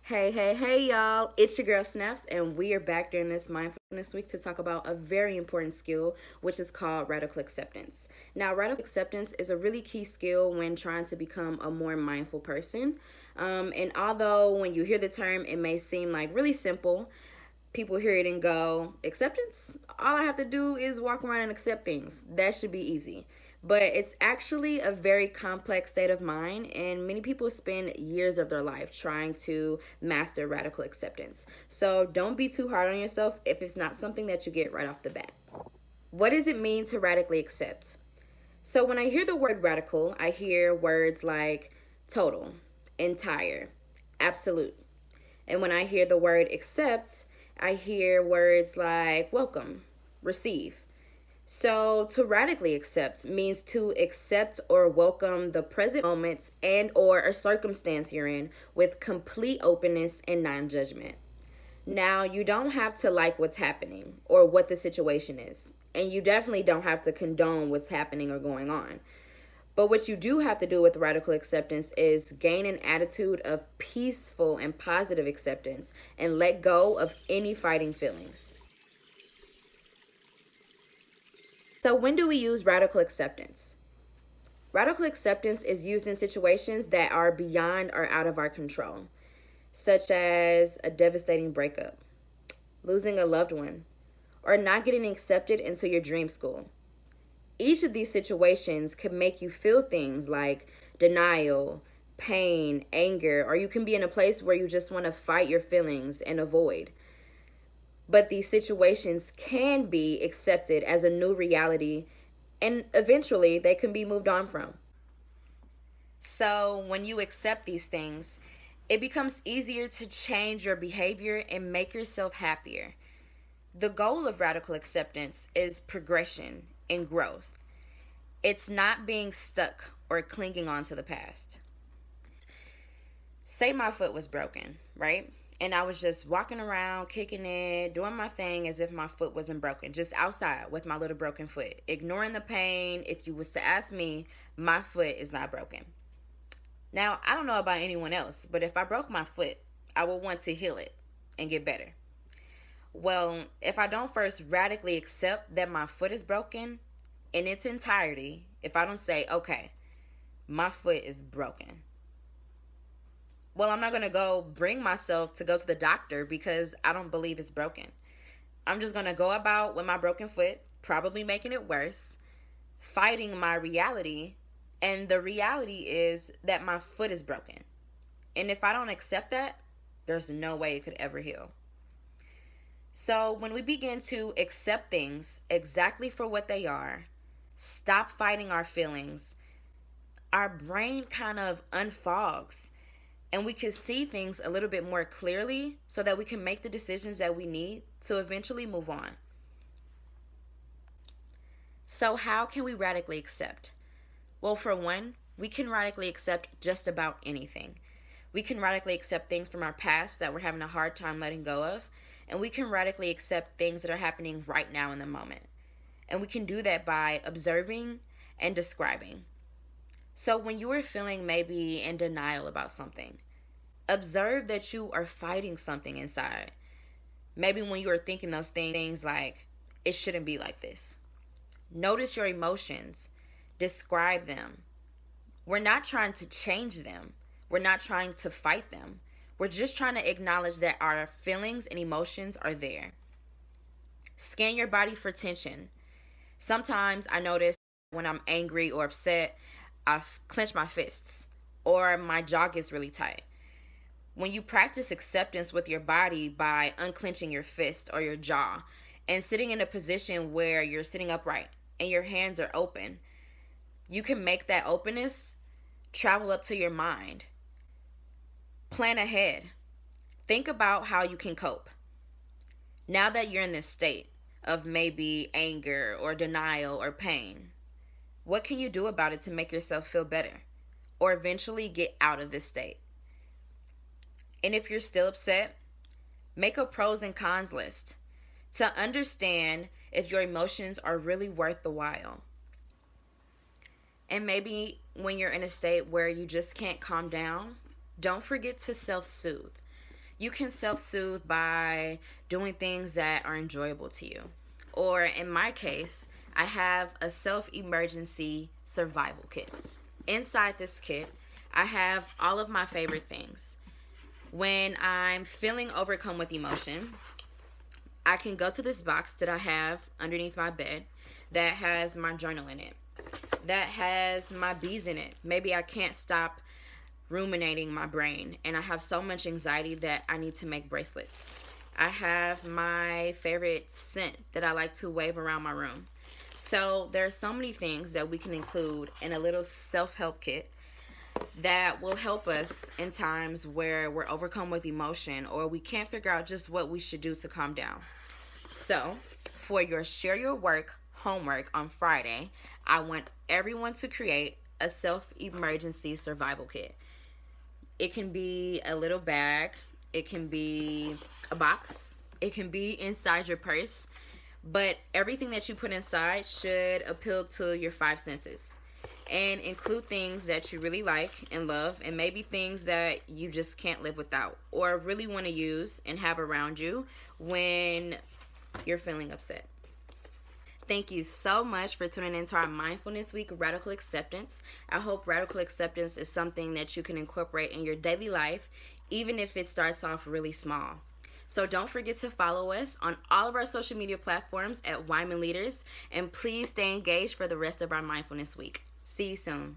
Hey, y'all. It's your girl Snaps, and we are back during this Mindfulness Week to talk about a very important skill, which is called radical acceptance. Now, radical acceptance is a really key skill when trying to become a more mindful person. And although when you hear the term, it may seem like really simple, people hear it and go, acceptance? All I have to do is walk around and accept things. That should be easy. But it's actually a very complex state of mind, and many people spend years of their life trying to master radical acceptance. So don't be too hard on yourself if it's not something that you get right off the bat. What does it mean to radically accept? So when I hear the word radical, I hear words like total, entire, absolute. And when I hear the word accept, I hear words like welcome, receive. So to radically accept means to accept or welcome the present moments and or a circumstance you're in with complete openness and non-judgment. Now, you don't have to like what's happening or what the situation is. And you definitely don't have to condone what's happening or going on. But what you do have to do with radical acceptance is gain an attitude of peaceful and positive acceptance and let go of any fighting feelings. So, when do we use radical acceptance? Radical acceptance is used in situations that are beyond or out of our control, such as a devastating breakup, losing a loved one, or not getting accepted into your dream school. Each of these situations could make you feel things like denial, pain, anger, or you can be in a place where you just want to fight your feelings and avoid. But these situations can be accepted as a new reality and eventually they can be moved on from. So, when you accept these things, it becomes easier to change your behavior and make yourself happier. The goal of radical acceptance is progression and growth. It's not being stuck or clinging on to the past. Say my foot was broken, right? And I was just walking around, kicking it, doing my thing as if my foot wasn't broken, just outside with my little broken foot, ignoring the pain. If you was to ask me, my foot is not broken. Now, I don't know about anyone else, but if I broke my foot, I would want to heal it and get better. Well, if I don't first radically accept that my foot is broken in its entirety, if I don't say, okay, my foot is broken, well, I'm not going to go bring myself to go to the doctor because I don't believe it's broken. I'm just going to go about with my broken foot, probably making it worse, fighting my reality. And the reality is that my foot is broken. And if I don't accept that, there's no way it could ever heal. So when we begin to accept things exactly for what they are, stop fighting our feelings, our brain kind of unfogs and we can see things a little bit more clearly so that we can make the decisions that we need to eventually move on. So, how can we radically accept? Well, for one, we can radically accept just about anything. We can radically accept things from our past that we're having a hard time letting go of, and we can radically accept things that are happening right now in the moment. And we can do that by observing and describing. So when you are feeling maybe in denial about something, observe that you are fighting something inside. Maybe when you are thinking those things like, it shouldn't be like this. Notice your emotions, describe them. We're not trying to change them. We're not trying to fight them. We're just trying to acknowledge that our feelings and emotions are there. Scan your body for tension. Sometimes I notice when I'm angry or upset, I clench my fists or my jaw gets really tight. When you practice acceptance with your body by unclenching your fist or your jaw and sitting in a position where you're sitting upright and your hands are open, you can make that openness travel up to your mind. Plan ahead. Think about how you can cope. Now that you're in this state of maybe anger or denial or pain, what can you do about it to make yourself feel better or eventually get out of this state? And if you're still upset, make a pros and cons list to understand if your emotions are really worth the while. And maybe when you're in a state where you just can't calm down, don't forget to self-soothe. You can self soothe by doing things that are enjoyable to you. Or in my case, I have a self emergency survival kit. Inside this kit, I have all of my favorite things. When I'm feeling overcome with emotion, I can go to this box that I have underneath my bed that has my journal in it, that has my bees in it. Maybe I can't stop ruminating my brain and I have so much anxiety that I need to make bracelets. I have my favorite scent that I like to wave around my room. So there are so many things that we can include in a little self-help kit that will help us in times where we're overcome with emotion or we can't figure out just what we should do to calm down. So, for your share your work homework on Friday, I want everyone to create a self emergency survival kit. It can be a little bag, it can be a box, it can be inside your purse, but everything that you put inside should appeal to your five senses and include things that you really like and love, and maybe things that you just can't live without or really want to use and have around you when you're feeling upset. Thank you so much for tuning into our Mindfulness Week Radical Acceptance. I hope radical acceptance is something that you can incorporate in your daily life, even if it starts off really small. So don't forget to follow us on all of our social media platforms at Wyman Leaders, and please stay engaged for the rest of our Mindfulness Week. See you soon.